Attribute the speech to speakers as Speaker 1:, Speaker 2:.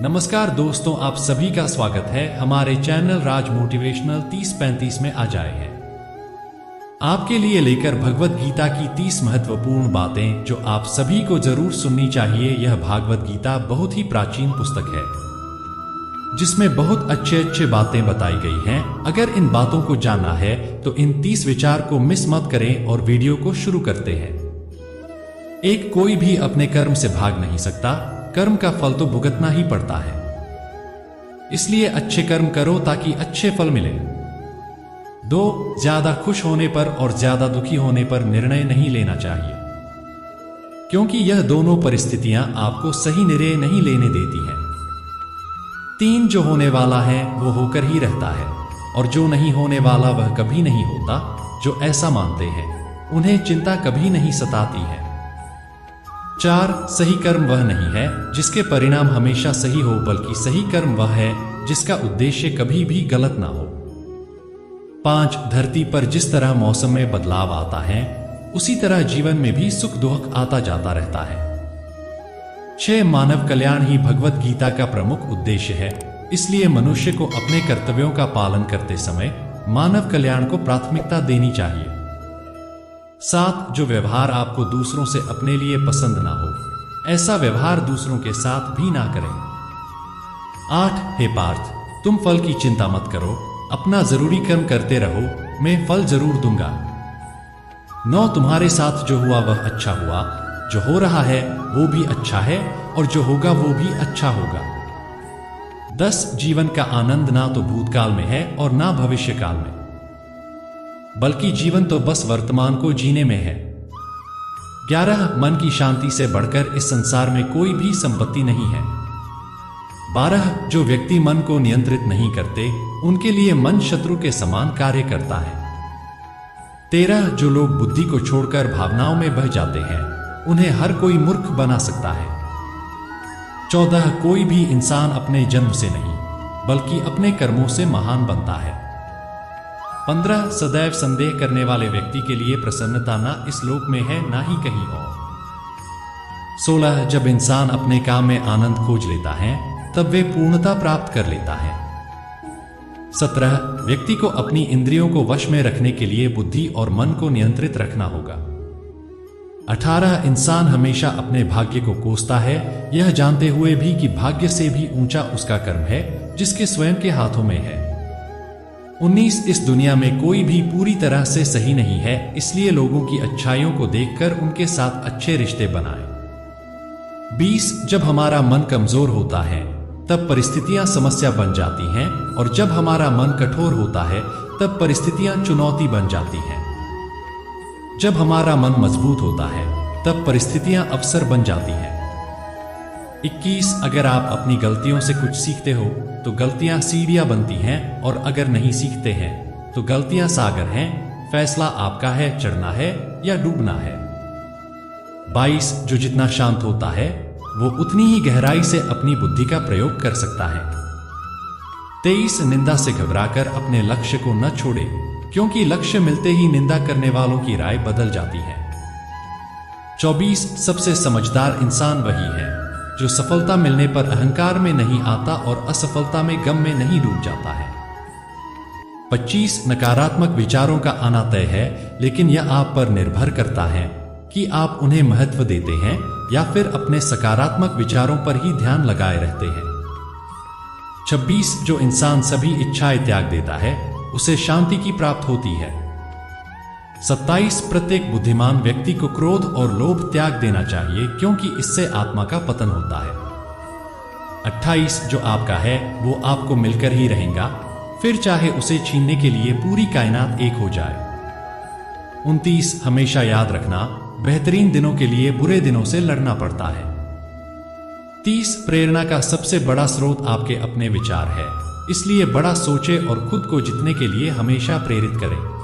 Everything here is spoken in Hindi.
Speaker 1: नमस्कार दोस्तों, आप सभी का स्वागत है हमारे चैनल राज मोटिवेशनल 30-35 में आ जाए हैं आपके लिए लेकर भगवत गीता की 30 महत्वपूर्ण बातें जो आप सभी को जरूर सुननी चाहिए। यह भागवत गीता बहुत ही प्राचीन पुस्तक है जिसमें बहुत अच्छे बातें बताई गई हैं। अगर इन बातों को जानना है तो इन 30 विचार को मिस मत करें और वीडियो को शुरू करते हैं। एक कोई भी अपने कर्म से भाग नहीं सकता, कर्म का फल तो भुगतना ही पड़ता है। इसलिए अच्छे कर्म करो ताकि अच्छे फल मिले। 2, ज्यादा खुश होने पर और ज्यादा दुखी होने पर निर्णय नहीं लेना चाहिए, क्योंकि यह दोनों परिस्थितियां आपको सही निर्णय नहीं लेने देती हैं। 3, जो होने वाला है वो होकर ही रहता है और जो नहीं होने वाला वह कभी नहीं होता। जो ऐसा मानते हैं उन्हें चिंता कभी नहीं सताती है। 4, सही कर्म वह नहीं है जिसके परिणाम हमेशा सही हो, बल्कि सही कर्म वह है जिसका उद्देश्य कभी भी गलत ना हो। 5, धरती पर जिस तरह मौसम में बदलाव आता है उसी तरह जीवन में भी सुख दुख आता जाता रहता है। 6, मानव कल्याण ही भगवत गीता का प्रमुख उद्देश्य है, इसलिए मनुष्य को अपने कर्तव्यों का पालन करते समय मानव कल्याण को प्राथमिकता देनी चाहिए। 7, जो व्यवहार आपको दूसरों से अपने लिए पसंद ना हो ऐसा व्यवहार दूसरों के साथ भी ना करें। 8, हे पार्थ, तुम फल की चिंता मत करो, अपना जरूरी कर्म करते रहो, मैं फल जरूर दूंगा। 9, तुम्हारे साथ जो हुआ वह अच्छा हुआ, जो हो रहा है वो भी अच्छा है और जो होगा वो भी अच्छा होगा। 10, जीवन का आनंद ना तो भूतकाल में है और ना भविष्य काल में, बल्कि जीवन तो बस वर्तमान को जीने में है। 11, मन की शांति से बढ़कर इस संसार में कोई भी संपत्ति नहीं है। 12, जो व्यक्ति मन को नियंत्रित नहीं करते उनके लिए मन शत्रु के समान कार्य करता है। 13, जो लोग बुद्धि को छोड़कर भावनाओं में बह जाते हैं उन्हें हर कोई मूर्ख बना सकता है। 14, कोई भी इंसान अपने जन्म से नहीं बल्कि अपने कर्मों से महान बनता है। 15, सदैव संदेह करने वाले व्यक्ति के लिए प्रसन्नता ना इस लोक में है ना ही कहीं और। 16, जब इंसान अपने काम में आनंद खोज लेता है तब वे पूर्णता प्राप्त कर लेता है। 17, व्यक्ति को अपनी इंद्रियों को वश में रखने के लिए बुद्धि और मन को नियंत्रित रखना होगा। 18, इंसान हमेशा अपने भाग्य को कोसता है, यह जानते हुए भी कि भाग्य से भी ऊंचा उसका कर्म है जिसके स्वयं के हाथों में है। 19, इस दुनिया में कोई भी पूरी तरह से सही नहीं है, इसलिए लोगों की अच्छाइयों को देखकर उनके साथ अच्छे रिश्ते बनाएं। 20, जब हमारा मन कमजोर होता है तब परिस्थितियां समस्या बन जाती हैं और जब हमारा मन कठोर होता है तब परिस्थितियां चुनौती बन जाती हैं। जब हमारा मन मजबूत होता है तब परिस्थितियां अवसर बन जाती हैं। 21, अगर आप अपनी गलतियों से कुछ सीखते हो तो गलतियां सीढ़ियां बनती हैं और अगर नहीं सीखते हैं तो गलतियां सागर हैं, फैसला आपका है, चढ़ना है या डूबना है। 22, जो जितना शांत होता है वो उतनी ही गहराई से अपनी बुद्धि का प्रयोग कर सकता है। 23, निंदा से घबराकर अपने लक्ष्य को न छोड़े, क्योंकि लक्ष्य मिलते ही निंदा करने वालों की राय बदल जाती है। 24, सबसे समझदार इंसान वही है जो सफलता मिलने पर अहंकार में नहीं आता और असफलता में गम में नहीं डूब जाता है। 25, नकारात्मक विचारों का आना तय है, लेकिन यह आप पर निर्भर करता है कि आप उन्हें महत्व देते हैं या फिर अपने सकारात्मक विचारों पर ही ध्यान लगाए रहते हैं। 26, जो इंसान सभी इच्छाएं त्याग देता है उसे शांति की प्राप्त होती है। 27, प्रत्येक बुद्धिमान व्यक्ति को क्रोध और लोभ त्याग देना चाहिए, क्योंकि इससे आत्मा का पतन होता है। 28, जो आपका है वो आपको मिलकर ही रहेगा, फिर चाहे उसे छीनने के लिए पूरी कायनात एक हो जाए। 29, हमेशा याद रखना, बेहतरीन दिनों के लिए बुरे दिनों से लड़ना पड़ता है। 30, प्रेरणा का सबसे बड़ा स्रोत आपके अपने विचार है, इसलिए बड़ा सोचे और खुद को जीतने के लिए हमेशा प्रेरित करें।